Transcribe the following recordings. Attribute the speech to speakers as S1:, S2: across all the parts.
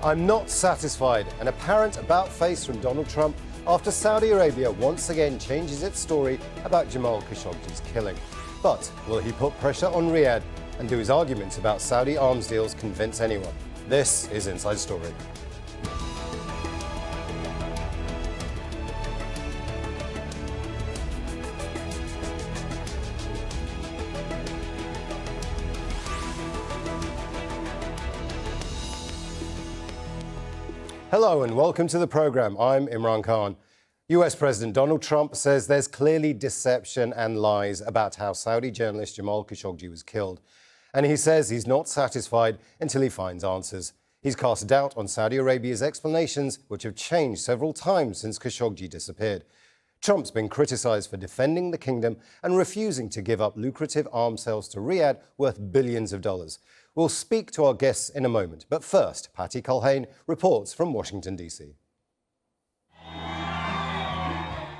S1: I'm not satisfied. An apparent about-face from Donald Trump after Saudi Arabia once again changes its story about Jamal Khashoggi's killing. But will he put pressure on Riyadh and do his arguments about Saudi arms deals convince anyone? This is Inside Story. Hello and welcome to the program. I'm Imran Khan. US President Donald Trump says there's clearly deception and lies about how Saudi journalist Jamal Khashoggi was killed. And he says he's not satisfied until he finds answers. He's cast doubt on Saudi Arabia's explanations, which have changed several times since Khashoggi disappeared. Trump's been criticised for defending the kingdom and refusing to give up lucrative arms sales to Riyadh worth billions of dollars. We'll speak to our guests in a moment. But first, Patty Culhane reports from Washington, D.C.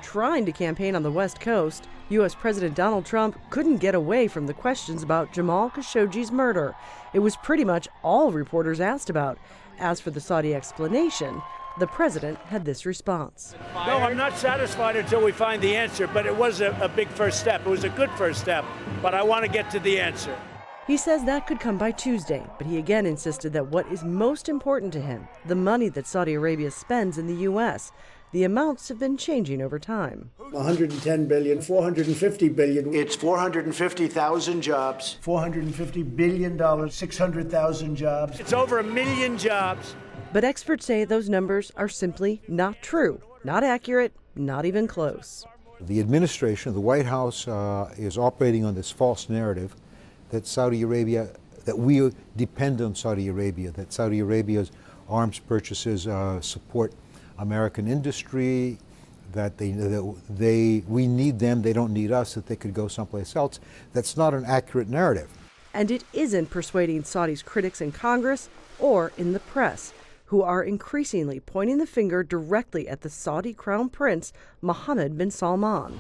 S2: Trying to campaign on the West Coast, U.S. President Donald Trump couldn't get away from the questions about Jamal Khashoggi's murder. It was pretty much all reporters asked about. As for the Saudi explanation, the president had this response.
S3: No, I'm not satisfied until we find the answer, but it was a big first step. It was a good first step, but I want to get to the answer.
S2: He says that could come by Tuesday, but he again insisted that what is most important to him, the money that Saudi Arabia spends in the U.S., the amounts have been changing over time.
S4: 110 billion, 450 billion.
S5: It's 450,000 jobs.
S4: $450 billion, 600,000 jobs.
S3: It's over 1 million jobs.
S2: But experts say those numbers are simply not true, not accurate, not even close.
S6: The administration, the White House, is operating on this false narrative that Saudi Arabia, that we depend on Saudi Arabia, that Saudi Arabia's arms purchases support American industry, that we need them, they don't need us, that they could go someplace else. That's not an accurate narrative.
S2: And it isn't persuading Saudi's critics in Congress or in the press, who are increasingly pointing the finger directly at the Saudi crown prince, Mohammed bin Salman.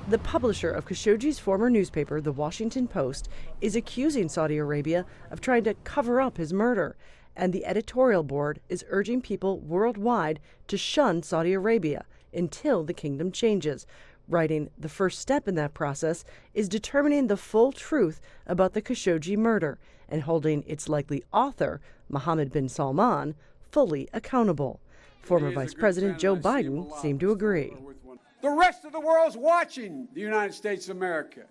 S2: The publisher of Khashoggi's former newspaper, The Washington Post, is accusing Saudi Arabia of trying to cover up his murder. And the editorial board is urging people worldwide to shun Saudi Arabia until the kingdom changes, writing the first step in that process is determining the full truth about the Khashoggi murder and holding its likely author, Mohammed bin Salman, fully accountable. Former Vice President Joe Biden seemed to agree.
S7: The rest of the world's watching the United States of America.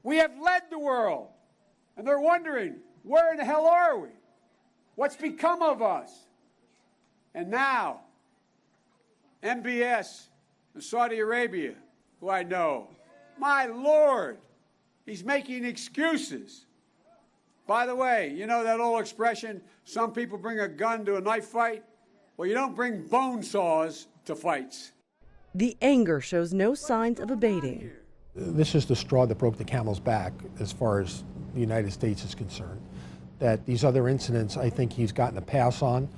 S7: We have led the world, and they're wondering, where in the hell are we? What's become of us? And now, MBS in Saudi Arabia, who I know, my Lord, he's making excuses. By the way, you know that old expression, some people bring a gun to a knife fight? Well, you don't bring bone saws to fights.
S2: The anger shows no signs of abating.
S8: This is the straw that broke the camel's back as far as the United States is concerned. That these other incidents, I think he's gotten a pass on.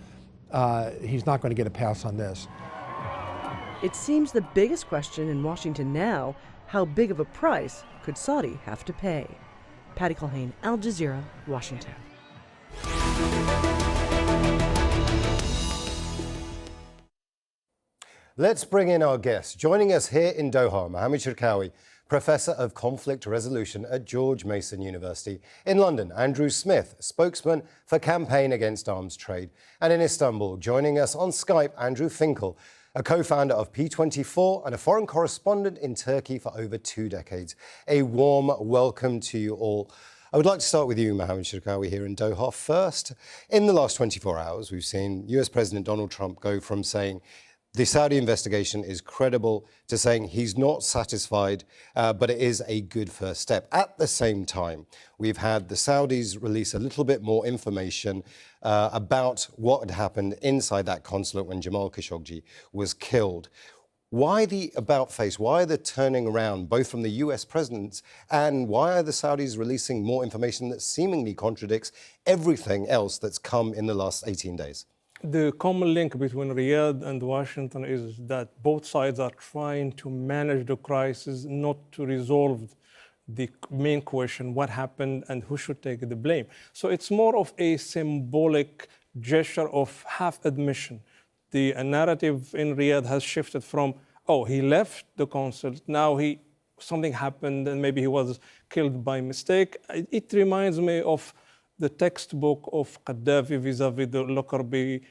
S8: He's not going to get a pass on this.
S2: It seems the biggest question in Washington now, how big of a price could Saudi have to pay? Patty Culhane, Al Jazeera, Washington.
S1: Let's bring in our guest. Joining us here in Doha, Mohammed Cherkaoui, Professor of Conflict Resolution at George Mason University. In London, Andrew Smith, spokesman for Campaign Against Arms Trade. And in Istanbul, joining us on Skype, Andrew Finkel, a co-founder of P24 and a foreign correspondent in Turkey for over 2 decades. A warm welcome to you all. I would like to start with you, Mohammed Cherkaoui, here in Doha. First, in the last 24 hours, we've seen US President Donald Trump go from saying the Saudi investigation is credible to saying he's not satisfied, but it is a good first step. At the same time, we've had the Saudis release a little bit more information about what had happened inside that consulate when Jamal Khashoggi was killed. Why the about-face? Why the turning around, both from the US presidents, and why are the Saudis releasing more information that seemingly contradicts everything else that's come in the last 18 days?
S9: The common link between Riyadh and Washington is that both sides are trying to manage the crisis, not to resolve the main question, what happened and who should take the blame. So it's more of a symbolic gesture of half admission. The narrative in Riyadh has shifted from, oh, he left the consulate, now something happened and maybe he was killed by mistake. It reminds me of the textbook of Gaddafi vis-a-vis the Lockerbie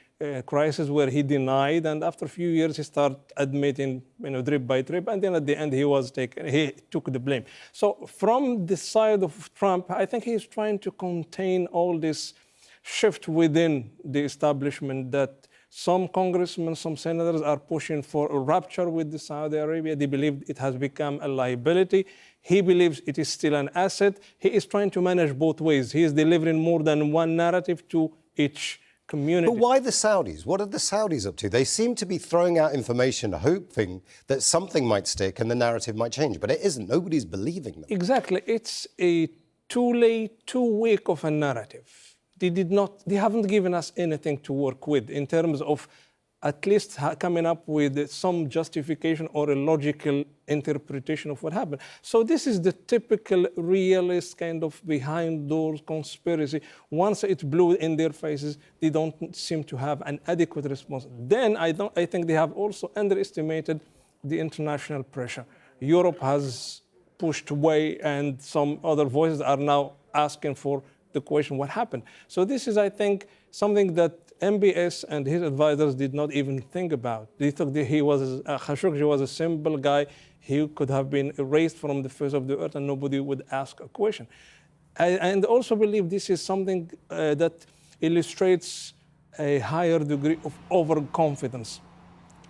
S9: crisis, where he denied, and after a few years he started admitting, drip by drip, and then at the end he took the blame. So from the side of Trump, I think he's trying to contain all this shift within the establishment that some congressmen, some senators are pushing for a rupture with Saudi Arabia. They believe it has become a liability. He believes it is still an asset. He is trying to manage both ways. He is delivering more than one narrative to each community.
S1: But why the Saudis? What are the Saudis up to? They seem to be throwing out information, hoping that something might stick and the narrative might change, but it isn't. Nobody's believing them.
S9: Exactly. It's a too weak of a narrative. They haven't given us anything to work with in terms of at least coming up with some justification or a logical interpretation of what happened. So this is the typical realist kind of behind doors conspiracy. Once it blew in their faces, they don't seem to have an adequate response. Then I think they have also underestimated the international pressure. Europe has pushed away, and some other voices are now asking for the question, what happened? So this is, I think, something that MBS and his advisors did not even think about. They thought that Khashoggi was a simple guy. He could have been erased from the face of the earth and nobody would ask a question. And also believe this is something that illustrates a higher degree of overconfidence.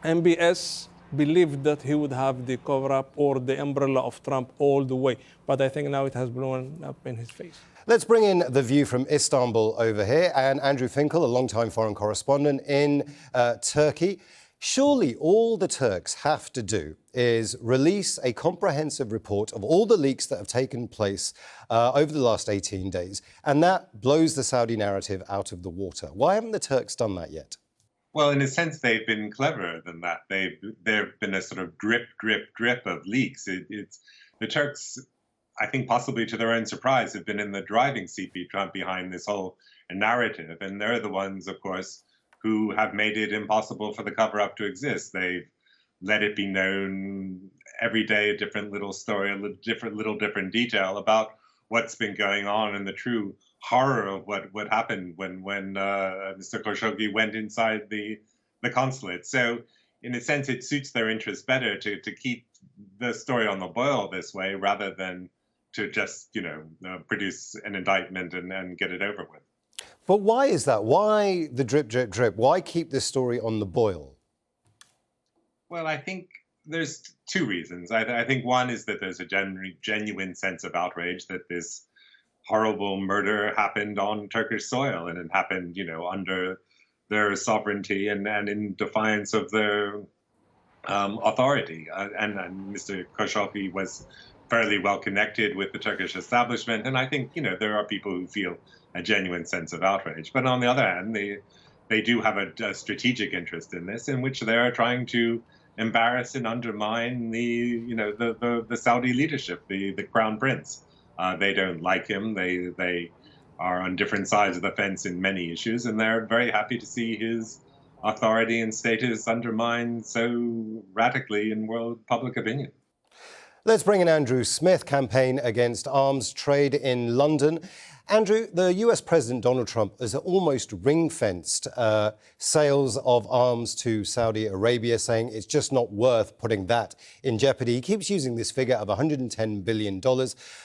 S9: MBS believed that he would have the cover-up or the umbrella of Trump all the way. But I think now it has blown up in his face.
S1: Let's bring in the view from Istanbul over here, and Andrew Finkel, a long-time foreign correspondent in Turkey. Surely all the Turks have to do is release a comprehensive report of all the leaks that have taken place over the last 18 days, and that blows the Saudi narrative out of the water. Why haven't the Turks done that yet?
S10: Well, in a sense, they've been cleverer than that. There've been a sort of drip of leaks. The Turks, I think possibly to their own surprise, have been in the driving seat behind this whole narrative. And they're the ones, of course, who have made it impossible for the cover-up to exist. They've let it be known every day, a different little story, a different detail about what's been going on and the true horror of what happened when Mr. Khashoggi went inside the consulate. So in a sense, it suits their interests better to keep the story on the boil this way rather than to just, produce an indictment and get it over with.
S1: But why is that? Why the drip, drip, drip? Why keep this story on the boil?
S10: Well, I think there's two reasons. I think one is that there's a genuine sense of outrage that this horrible murder happened on Turkish soil, and it happened, under their sovereignty and in defiance of their authority. And Mr. Khashoggi was fairly well connected with the Turkish establishment, and I think there are people who feel a genuine sense of outrage. But on the other hand, they do have a strategic interest in this, in which they are trying to embarrass and undermine the Saudi leadership, the crown prince. They don't like him. They are on different sides of the fence in many issues, and they're very happy to see his authority and status undermined so radically in world public opinion.
S1: Let's bring in Andrew Smith, campaign against arms trade in London. Andrew, the US President Donald Trump has almost ring-fenced sales of arms to Saudi Arabia, saying it's just not worth putting that in jeopardy. He keeps using this figure of $110 billion.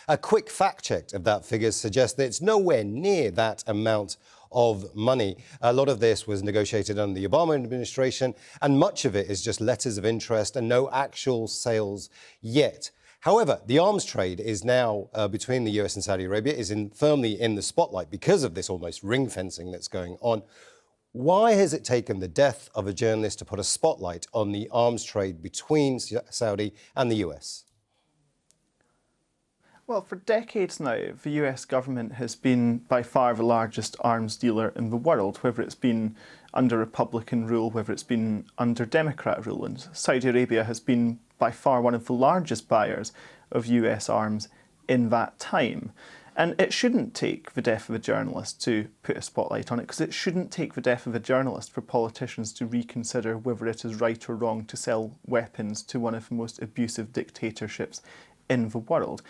S1: A quick fact-check of that figure suggests that it's nowhere near that amount of money. A lot of this was negotiated under the Obama administration, and much of it is just letters of interest and no actual sales yet. However, the arms trade is now between the US and Saudi Arabia is firmly in the spotlight because of this almost ring fencing that's going on. Why has it taken the death of a journalist to put a spotlight on the arms trade between Saudi and the US?
S11: Well, for decades now, the US government has been by far the largest arms dealer in the world, whether it's been under Republican rule, whether it's been under Democrat rule. And Saudi Arabia has been by far one of the largest buyers of US arms in that time. And it shouldn't take the death of a journalist to put a spotlight on it, because it shouldn't take the death of a journalist for politicians to reconsider whether it is right or wrong to sell weapons to one of the most abusive dictatorships in the world.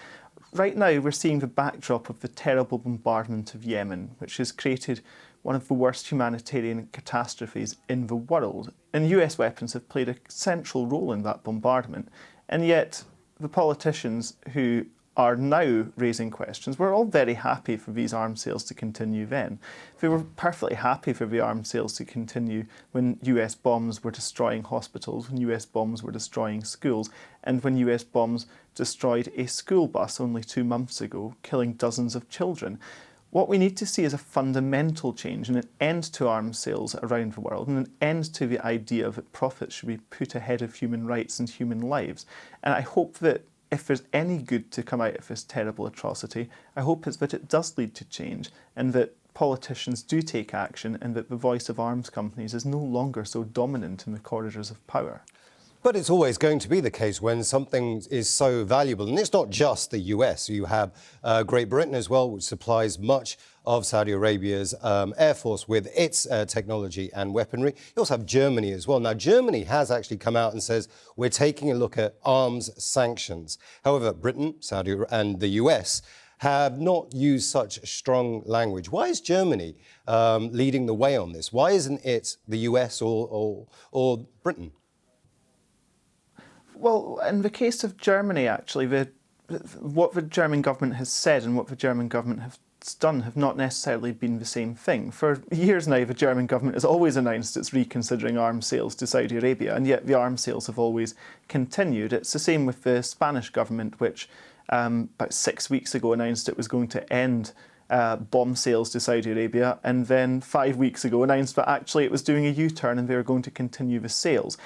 S11: Right now, we're seeing the backdrop of the terrible bombardment of Yemen, which has created one of the worst humanitarian catastrophes in the world. And US weapons have played a central role in that bombardment. And yet, the politicians who are now raising questions, we're all very happy for these arms sales to continue then. They were perfectly happy for the arms sales to continue when US bombs were destroying hospitals, when US bombs were destroying schools, and when US bombs destroyed a school bus only 2 months ago, killing dozens of children. What we need to see is a fundamental change and an end to arms sales around the world, and an end to the idea that profits should be put ahead of human rights and human lives. And I hope that if there's any good to come out of this terrible atrocity, I hope it's that it does lead to change, and that politicians do take action, and that the voice of arms companies is no longer so dominant in the corridors of power.
S1: But it's always going to be the case when something is so valuable. And it's not just the US. You have Great Britain as well, which supplies much of Saudi Arabia's Air Force with its technology and weaponry. You also have Germany as well. Now, Germany has actually come out and says we're taking a look at arms sanctions. However, Britain, Saudi and the US have not used such strong language. Why is Germany leading the way on this? Why isn't it the US or Britain?
S11: Well, in the case of Germany, actually, what the German government has said and what the German government has done have not necessarily been the same thing. For years now, the German government has always announced it's reconsidering arms sales to Saudi Arabia, and yet the arms sales have always continued. It's the same with the Spanish government, which about 6 weeks ago announced it was going to end bomb sales to Saudi Arabia, and then 5 weeks ago announced that actually it was doing a U-turn and they were going to continue the sales.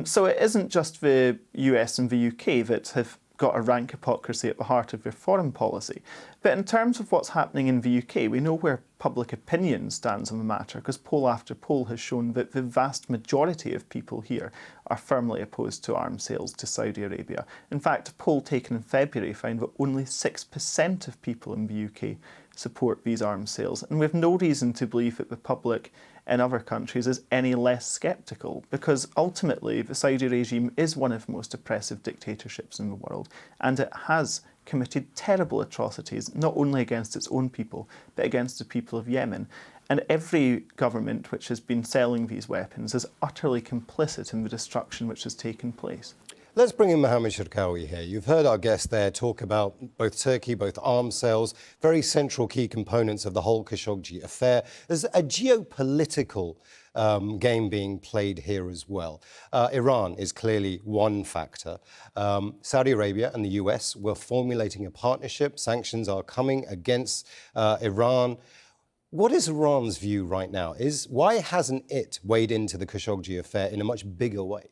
S11: So it isn't just the US and the UK that have got a rank hypocrisy at the heart of their foreign policy. But in terms of what's happening in the UK, we know where public opinion stands on the matter, because poll after poll has shown that the vast majority of people here are firmly opposed to arms sales to Saudi Arabia. In fact, a poll taken in February found that only 6% of people in the UK support these arms sales. And we have no reason to believe that the public in other countries is any less sceptical, because ultimately the Saudi regime is one of the most oppressive dictatorships in the world, and it has committed terrible atrocities, not only against its own people, but against the people of Yemen. And every government which has been selling these weapons is utterly complicit in the destruction which has taken place.
S1: Let's bring in Mohammed Cherkaoui here. You've heard our guest there talk about both Turkey, both arms sales, very central key components of the whole Khashoggi affair. There's a geopolitical game being played here as well. Iran is clearly one factor. Saudi Arabia and the US were formulating a partnership. Sanctions are coming against Iran. What is Iran's view right now? Why hasn't it weighed into the Khashoggi affair in a much bigger way?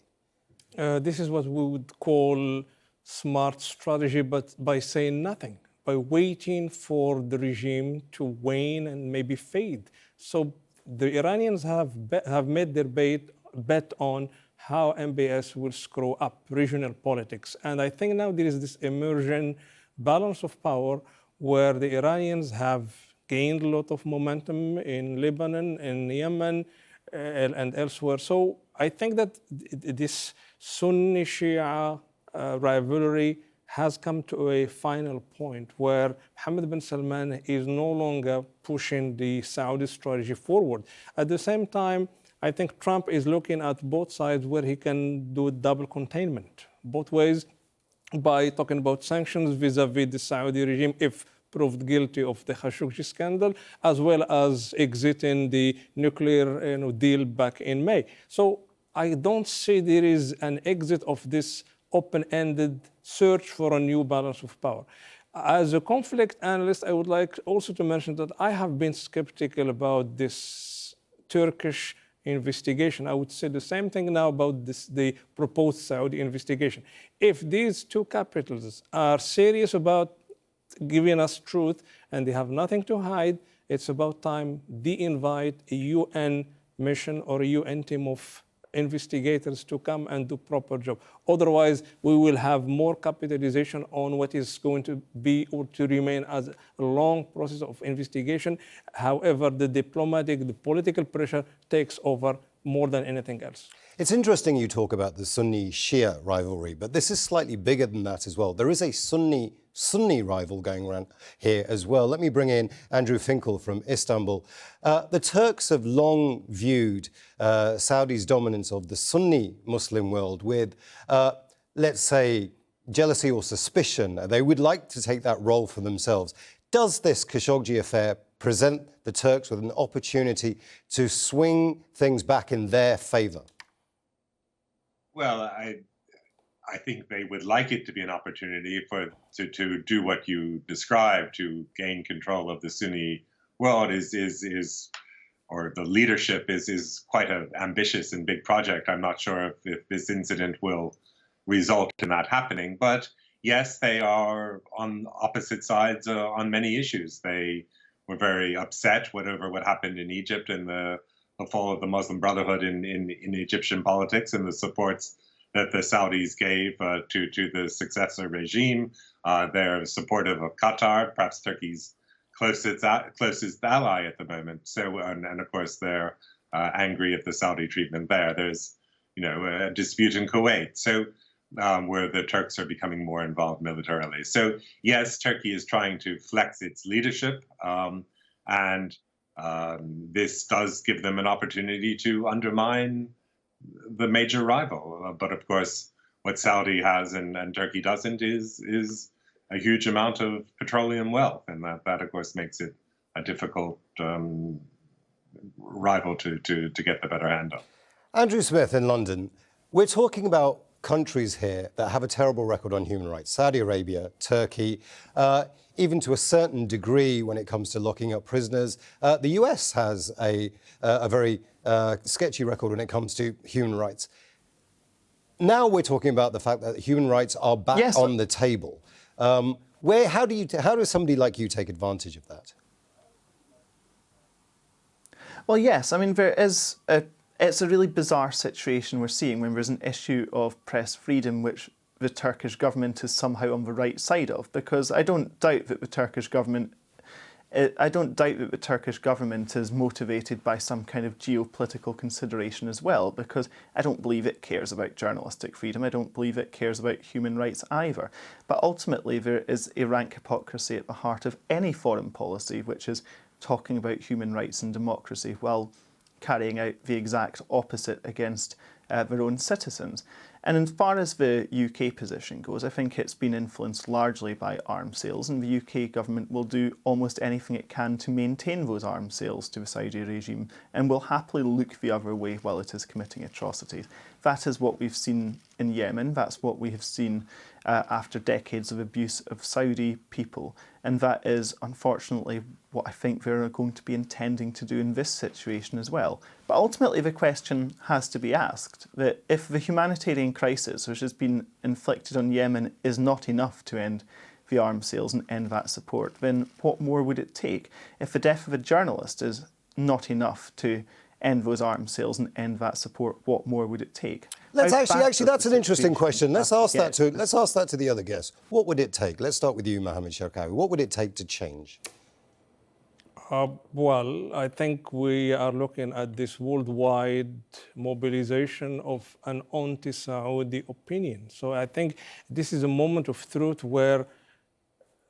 S9: This is what we would call smart strategy, but by saying nothing, by waiting for the regime to wane and maybe fade. So the Iranians have made their bet on how MBS will screw up regional politics. And I think now there is this emergent balance of power where the Iranians have gained a lot of momentum in Lebanon, in Yemen, and elsewhere. So I think that this Sunni-Shia rivalry has come to a final point where Mohammed bin Salman is no longer pushing the Saudi strategy forward. At the same time, I think Trump is looking at both sides where he can do double containment, both ways, by talking about sanctions vis-a-vis the Saudi regime if proved guilty of the Khashoggi scandal, as well as exiting the nuclear deal back in May. So I don't see there is an exit of this open-ended search for a new balance of power. As a conflict analyst, I would like also to mention that I have been skeptical about this Turkish investigation. I would say the same thing now about the proposed Saudi investigation. If these two capitals are serious about giving us truth and they have nothing to hide, it's about time they invite a UN mission or a UN team of investigators to come and do proper job. Otherwise, we will have more capitalization on what is going to be or to remain as a long process of investigation. However, the diplomatic, the political pressure takes over more than anything else.
S1: It's interesting you talk about the Sunni-Shia rivalry, but this is slightly bigger than that as well. There is a Sunni rival going around here as well. Let me bring in Andrew Finkel from Istanbul. The Turks have long viewed Saudi's dominance of the Sunni Muslim world with, let's say, jealousy or suspicion. They would like to take that role for themselves. Does this Khashoggi affair present the Turks with an opportunity to swing things back in their favour?
S10: Well, I think they would like it to be an opportunity to do what you described, to gain control of the Sunni world or the leadership is quite an ambitious and big project. I'm not sure if this incident will result in that happening, but yes, they are on opposite sides on many issues. They were very upset over what happened in Egypt and the fall of the Muslim Brotherhood in Egyptian politics and the supports that the Saudis gave to the successor regime. They're supportive of Qatar, perhaps Turkey's closest ally at the moment. So, and of course, they're angry at the Saudi treatment there. There's, a dispute in Kuwait. So, where the Turks are becoming more involved militarily. So, yes, Turkey is trying to flex its leadership, and this does give them an opportunity to undermine the major rival. But of course, what Saudi has and Turkey doesn't is a huge amount of petroleum wealth, and that of course makes it a difficult rival to get the better hand of.
S1: Andrew Smith in London, we're talking about countries here that have a terrible record on human rights. Saudi Arabia, Turkey, even to a certain degree when it comes to locking up prisoners. The US has a very sketchy record when it comes to human rights. Now we're talking about the fact that human rights are back on the table. How does somebody like you take advantage of that?
S11: Well, yes. I mean, it's a really bizarre situation we're seeing when there's an issue of press freedom, which the Turkish government is somehow on the right side of, because I don't doubt that the Turkish government is motivated by some kind of geopolitical consideration as well, because I don't believe it cares about journalistic freedom. I don't believe it cares about human rights either. But ultimately, there is a rank hypocrisy at the heart of any foreign policy, which is talking about human rights and democracy while carrying out the exact opposite against their own citizens. And as far as the UK position goes, I think it's been influenced largely by arms sales, and the UK government will do almost anything it can to maintain those arms sales to the Saudi regime, and will happily look the other way while it is committing atrocities. That is what we've seen in Yemen. That's what we have seen after decades of abuse of Saudi people. And that is, unfortunately, what I think they're going to be intending to do in this situation as well. But ultimately, the question has to be asked that if the humanitarian crisis which has been inflicted on Yemen is not enough to end the arms sales and end that support, then what more would it take? If the death of a journalist is not enough to end those arms sales and end that support, what more would it take?
S1: Let's actually that's an interesting question. Let's ask that to the other guests. What would it take? Let's start with you, Mohammed Cherkaoui. What would it take to change?
S9: Well, I think we are looking at this worldwide mobilization of an anti-Saudi opinion. So I think this is a moment of truth where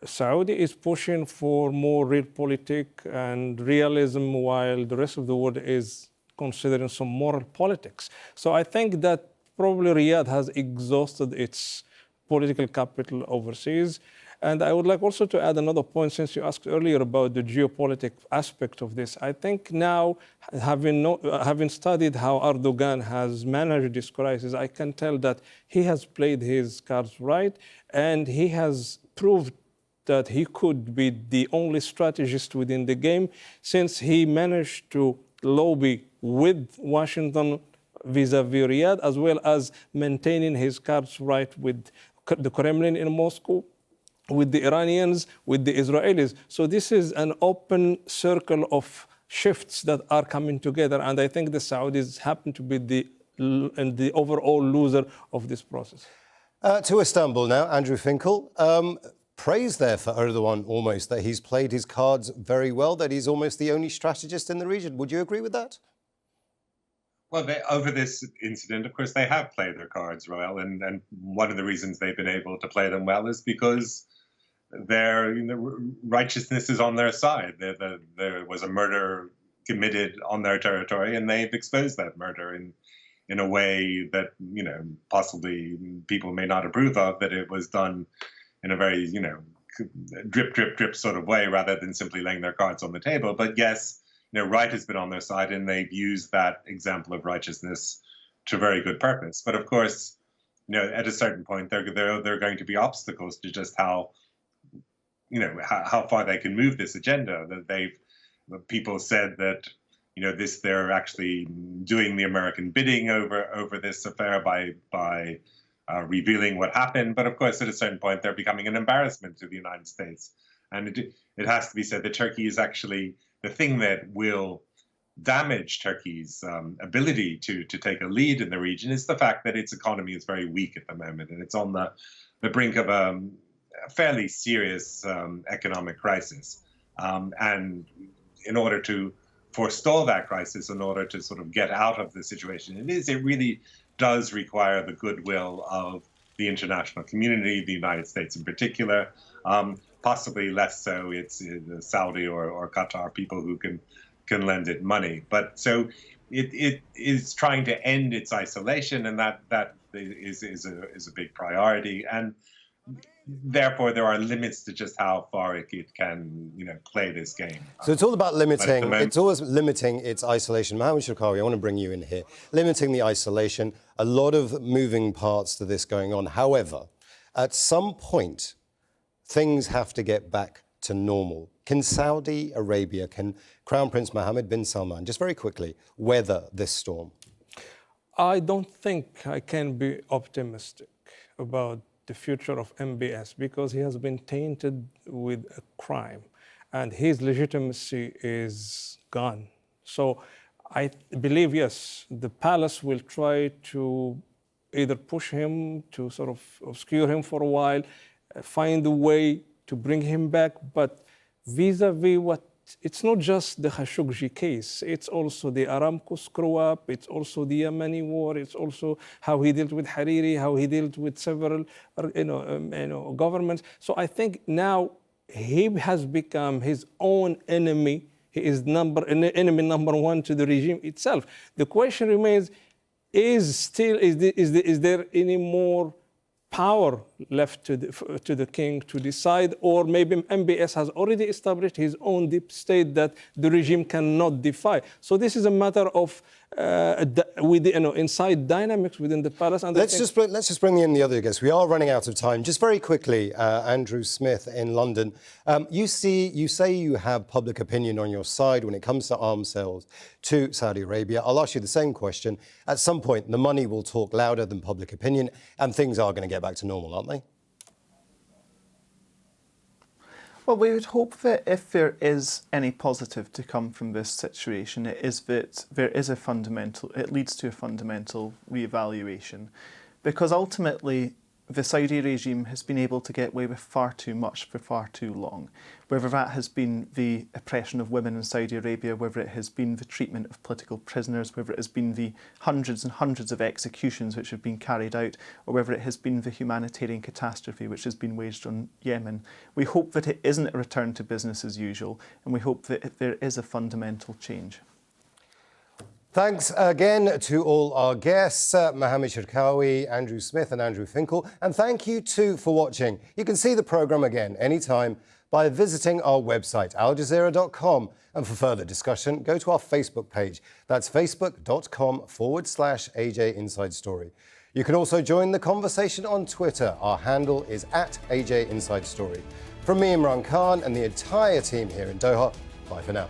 S9: Saudi is pushing for more realpolitik and realism, while the rest of the world is considering some moral politics. So I think that probably Riyadh has exhausted its political capital overseas. And I would like also to add another point, since you asked earlier about the geopolitical aspect of this. I think now, having studied how Erdogan has managed this crisis, I can tell that he has played his cards right, and he has proved that he could be the only strategist within the game, since he managed to lobby with Washington vis-a-vis Riyadh, as well as maintaining his cards right with the Kremlin in Moscow, with the Iranians, with the Israelis. So this is an open circle of shifts that are coming together, and I think the Saudis happen to be the and the overall loser of this process.
S1: To Istanbul now, Andrew Finkel. Praise there for Erdogan almost, that he's played his cards very well, that he's almost the only strategist in the region. Would you agree with that?
S10: Well, over this incident, of course, they have played their cards well. And one of the reasons they've been able to play them well is because their righteousness is on their side. There was a murder committed on their territory, and they've exposed that murder in a way that, possibly people may not approve of, that it was done in a very, drip, drip, drip sort of way rather than simply laying their cards on the table. But yes, right has been on their side, and they've used that example of righteousness to very good purpose. But of course, at a certain point, there are going to be obstacles to just how far they can move this agenda. That people said that they're actually doing the American bidding over this affair by revealing what happened. But of course, at a certain point, they're becoming an embarrassment to the United States. And it has to be said that Turkey is actually the thing that will damage Turkey's ability to take a lead in the region is the fact that its economy is very weak at the moment, and it's on the brink of a fairly serious economic crisis. And in order to forestall that crisis, in order to sort of get out of the situation it really does require the goodwill of the international community, the United States in particular, possibly less so it's Saudi or Qatar, people who can lend it money. But so it is trying to end its isolation, and that is a big priority. And therefore, there are limits to just how far it can, play this game.
S1: So it's all about limiting. It's always limiting its isolation. Mohammed Cherkaoui, I want to bring you in here. Limiting the isolation. A lot of moving parts to this going on. However, at some point, things have to get back to normal. Can Saudi Arabia, can Crown Prince Mohammed bin Salman, just very quickly, weather this storm?
S9: I don't think I can be optimistic about the future of MBS because he has been tainted with a crime and his legitimacy is gone. So I believe, yes, the palace will try to either push him to sort of obscure him for a while, find a way to bring him back, but vis-a-vis what, it's not just the Khashoggi case, it's also the Aramco screw-up, it's also the Yemeni war, it's also how he dealt with Hariri, how he dealt with several governments. So I think now he has become his own enemy. He is enemy number one to the regime itself. The question remains, is there any more power left to the king to decide, or maybe MBS has already established his own deep state that the regime cannot defy. So this is a matter of inside dynamics within the palace. And
S1: let's just bring in the other guests. We are running out of time. Just very quickly, Andrew Smith in London. You say you have public opinion on your side when it comes to arms sales to Saudi Arabia. I'll ask you the same question. At some point, the money will talk louder than public opinion, and things are going to get back to normal, aren't they?
S11: Well, we would hope that if there is any positive to come from this situation, it is that it leads to a fundamental reevaluation, because ultimately the Saudi regime has been able to get away with far too much for far too long. Whether that has been the oppression of women in Saudi Arabia, whether it has been the treatment of political prisoners, whether it has been the hundreds and hundreds of executions which have been carried out, or whether it has been the humanitarian catastrophe which has been waged on Yemen. We hope that it isn't a return to business as usual, and we hope that there is a fundamental change.
S1: Thanks again to all our guests, Mohammed Cherkaoui, Andrew Smith and Andrew Finkel. And thank you too for watching. You can see the programme again anytime by visiting our website, aljazeera.com. And for further discussion, go to our Facebook page. That's facebook.com/AJ Inside Story. You can also join the conversation on Twitter. Our handle is @AJ Inside Story. From me, Imran Khan, and the entire team here in Doha, bye for now.